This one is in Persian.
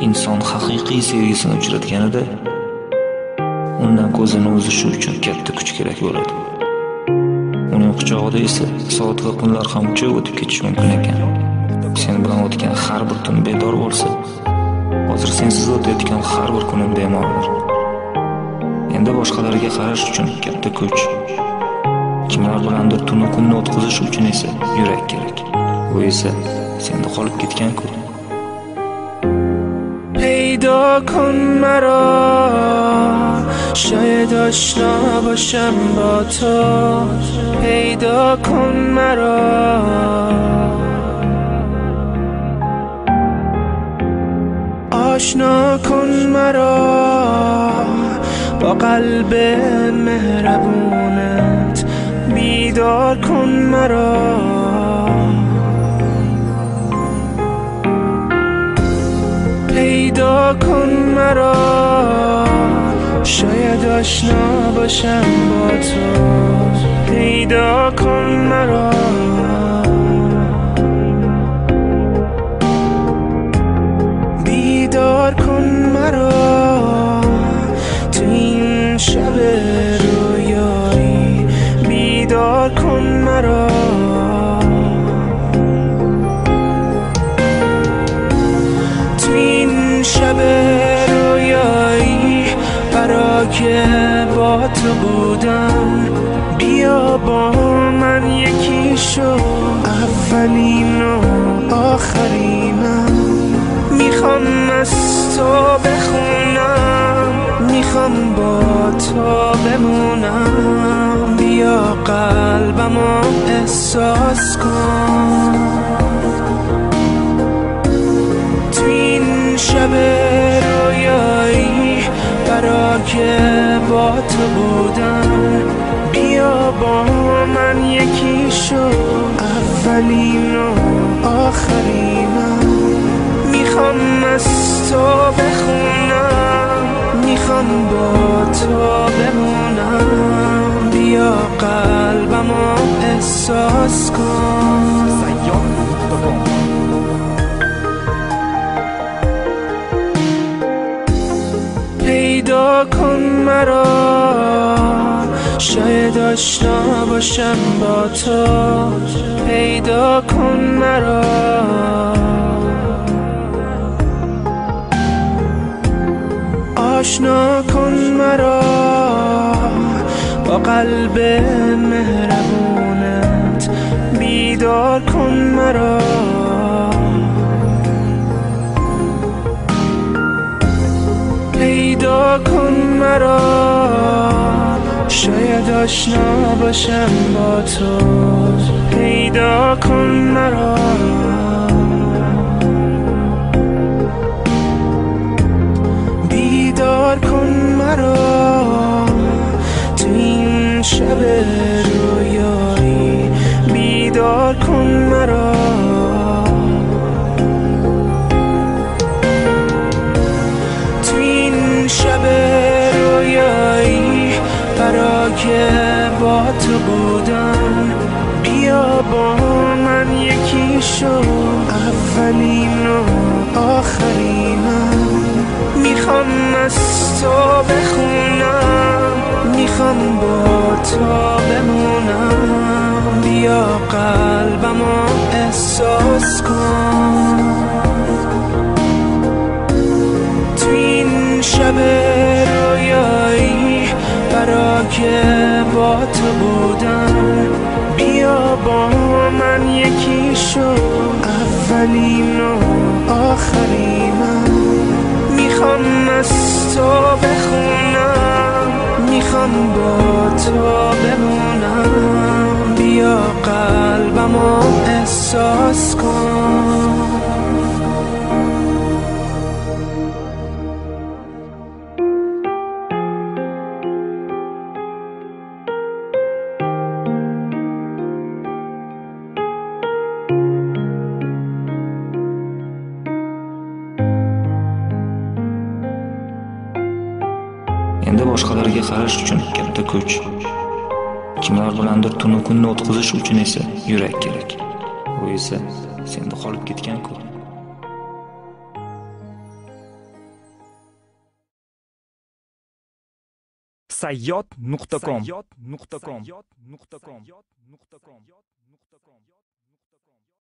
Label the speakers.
Speaker 1: inson haqiqiy sevgisini uchratganida undan ko'zini uzishi uchun katta kuch kerak bo'ladi. Uning quchog'ida esa soat va kunlar ham uchib o'tib ketishi mumkin ekan. Sen bilan o'tgan har bir tun bedor bo'lsa, hozir sensiz o'tayotgan har bir kunim bemalol. Endi boshqalarga qarash uchun katta kuch, kimlar bilandir tunu kunni o'tkazish uchun esa yurak kerak. Bu esa senda qolib ketgan-ku.
Speaker 2: پیدا کن مرا شاید آشنا باشم با تو پیدا کن مرا آشنا کن مرا با قلب مهربونت بیدار کن مرا پیدا کن مرا شاید آشنا باشم با تو پیدا کن مرا بیدار کن مرا تو این شب رویایی بیدار کن مرا شب رویایی برا که با تو بودم بیا با من یکی شو اولین و آخرینم میخوام از تو بخونم میخوام با تو بمونم بیا قلبمو احساس کن شب رویایی برا که با تو بودم بیا با من یکی شو اولین و آخرینم میخوام از تو بخونم میخوام با تو بمونم بیا قلبمو احساس کن پیدا کن مرا شاید آشنا باشم با تو پیدا کن مرا آشنا کن مرا با قلب مهربونت بیدار کن مرا پیدا کن مرا شاید آشنا باشم با تو پیدا کن مرا بیدار کن مرا تو این شب رویایی بیدار کن مرا شب رویایی برا که با تو بودم بیا با من یکی شو اولین و آخرینم میخوام از تو بخونم میخوام با تو بمونم بیا قلبمو احساس کن شب رویایی برا که با تو بودم بیا با من یکی شو اولین و آخرینم میخوام از تو بخونم میخوام با تو بمونم بیا قلبمو احساس کن
Speaker 1: Endi boshqalarga qarash uchun katta kuch, kimlar bilandir tunu kunni o'tkazish uchun esa yurak kerak. Bu esa senda qolib ketgan-ku.
Speaker 3: sayyod.com